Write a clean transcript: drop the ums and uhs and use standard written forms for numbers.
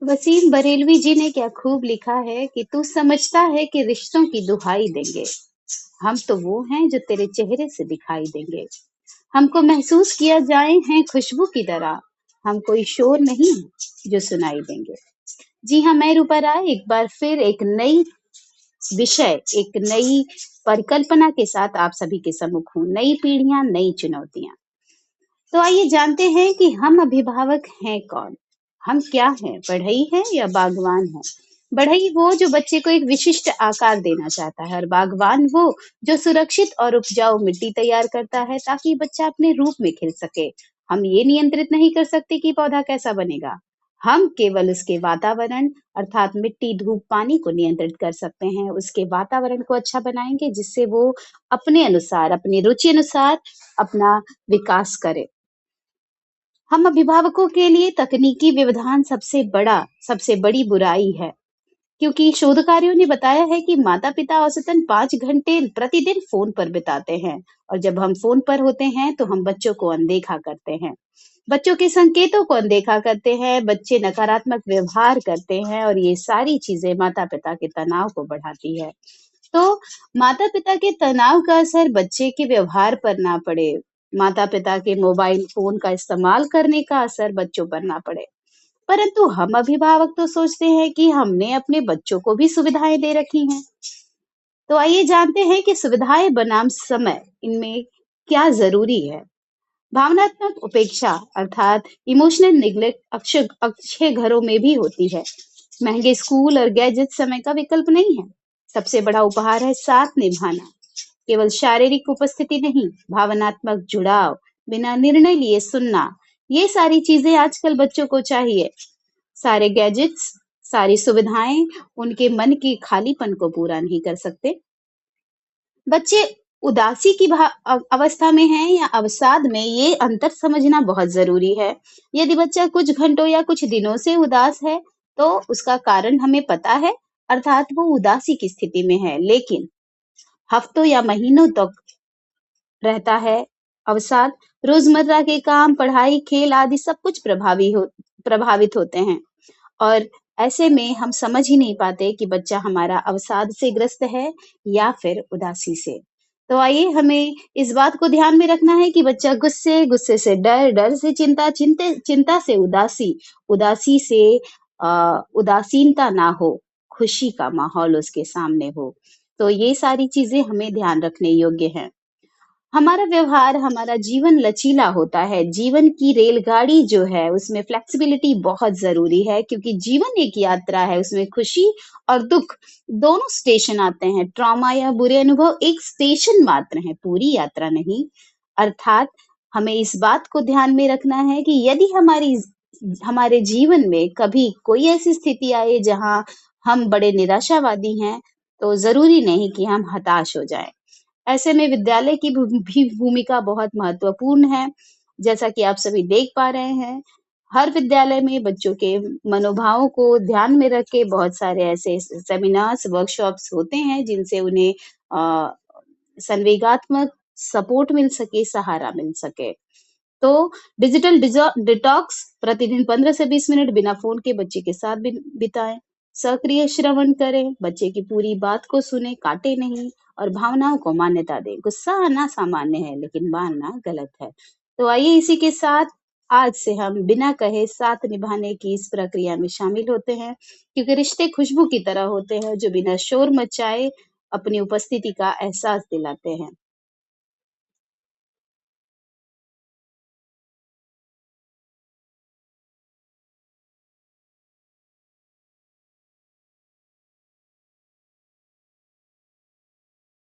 वसीम बरेलवी जी ने क्या खूब लिखा है कि तू समझता है कि रिश्तों की दुहाई देंगे। हम तो वो हैं जो तेरे चेहरे से दिखाई देंगे। हमको महसूस किया जाए हैं खुशबू की तरह। हम कोई शोर नहीं जो सुनाई देंगे। जी हाँ, मैं रूपा राय एक बार फिर एक नई विषय, एक नई परिकल्पना के साथ आप सभी के सम्मुख हूँ। नई पीढ़ियां, नई चुनौतियां। तो आइए जानते हैं कि हम अभिभावक हैं कौन? हम क्या हैं? बढ़ई हैं या बागवान हैं? बढ़ई वो जो बच्चे को एक विशिष्ट आकार देना चाहता है और बागवान वो जो सुरक्षित और उपजाऊ मिट्टी तैयार करता है ताकि बच्चा अपने रूप में खिल सके। हम ये नियंत्रित नहीं कर सकते कि पौधा कैसा बनेगा। हम केवल उसके वातावरण अर्थात मिट्टी, धूप, पानी को नियंत्रित कर सकते हैं। उसके वातावरण को अच्छा बनाएंगे जिससे वो अपने अनुसार, अपनी रुचि अनुसार अपना विकास करे। हम अभिभावकों के लिए तकनीकी व्यवधान सबसे बड़ी बुराई है, क्योंकि शोधकार्यों ने बताया है कि माता-पिता औसतन 5 घंटे प्रतिदिन फ़ोन पर बिताते हैं और जब हम फ़ोन पर होते हैं, तो हम बच्चों को अनदेखा करते हैं। बच्चों के संकेतों को अनदेखा करते हैं, बच्चे नकारात्मक व्यवहार करते हैं और ये सारी चीज़ें माता-पिता के तनाव को बढ़ाती है। तो माता-पिता के तनाव का असर बच्चे के व्यवहार पर ना पड़े, माता-पिता के मोबाइल फ़ोन का इस्तेमाल करने का असर बच्चों पर ना पड़े। परंतु हम अभिभावक तो सोचते हैं कि हमने अपने बच्चों को भी सुविधाएं दे रखी हैं। तो आइए जानते हैं कि सुविधाएं बनाम समय इनमें क्या जरूरी है। भावनात्मक उपेक्षा अर्थात इमोशनल निग्लेक्ट अक्सर अच्छे घरों में भी होती है। महंगे स्कूल और गैजेट समय का विकल्प नहीं है। सबसे बड़ा उपहार है साथ निभाना। केवल शारीरिक उपस्थिति नहीं, भावनात्मक जुड़ाव, बिना निर्णय लिए सुनना, ये सारी चीजें आजकल बच्चों को चाहिए। सारे गैजेट्स, सारी सुविधाएं उनके मन के खालीपन को पूरा नहीं कर सकते। बच्चे उदासी की अवस्था में हैं या अवसाद में, ये अंतर समझना बहुत जरूरी है। यदि बच्चा कुछ घंटों या कुछ दिनों से उदास है, तो उसका कारण हमें पता है, अर्थात वो उदासी की स्थिति में है। लेकिन हफ्तों या महीनों तक रहता है अवसाद, रोजमर्रा के काम, पढ़ाई, खेल आदि सब कुछ प्रभावित होते हैं और ऐसे में हम समझ ही नहीं पाते कि बच्चा हमारा अवसाद से ग्रस्त है या फिर उदासी से। तो आइए हमें इस बात को ध्यान में रखना है कि बच्चा गुस्से, गुस्से से डर, डर से चिंता, चिंता से उदासी, उदासी से उदासीनता ना हो, खुशी का माहौल उसके सामने हो। तो ये सारी चीजें हमें ध्यान रखने योग्य हैं। हमारा व्यवहार, हमारा जीवन लचीला होता है। जीवन की रेलगाड़ी जो है, उसमें फ्लेक्सिबिलिटी बहुत ज़रूरी है क्योंकि जीवन एक यात्रा है, उसमें खुशी और दुःख दोनों स्टेशन आते हैं। ट्रॉमा या बुरे अनुभव एक स्टेशन मात्र हैं, पूरी यात्रा नहीं। अर्थात हमें इस बात को ध्यान में रखना है कि यदि हमारे जीवन में कभी कोई ऐसी स्थिति आए जहाँ हम बड़े निराशावादी हैं, तो ज़रूरी नहीं कि हम हताश हो जाएँ। ऐसे में विद्यालय की भी भूमिका बहुत महत्वपूर्ण है। जैसा कि आप सभी देख पा रहे हैं, हर विद्यालय में बच्चों के मनोभावों को ध्यान में रख के बहुत सारे ऐसे सेमिनार्स, वर्कशॉप्स होते हैं जिनसे उन्हें अ, संवेगात्मक सपोर्ट मिल सके, सहारा मिल सके। तो डिजिटल डिटॉक्स प्रतिदिन 15 से 20 मिनट बिना फ़ोन के बच्चे के साथ बिताएँ। सक्रिय श्रवण करें, बच्चे की पूरी बात को सुनें, काटें नहीं और भावनाओं को मान्यता दें। गुस्सा आना सामान्य है, लेकिन मानना गलत है। तो आइए इसी के साथ आज से हम बिना कहे साथ निभाने की इस प्रक्रिया में शामिल होते हैं, क्योंकि रिश्ते खुशबू की तरह होते हैं जो बिना शोर मचाए अपनी उपस्थिति का एहसास दिलाते हैं।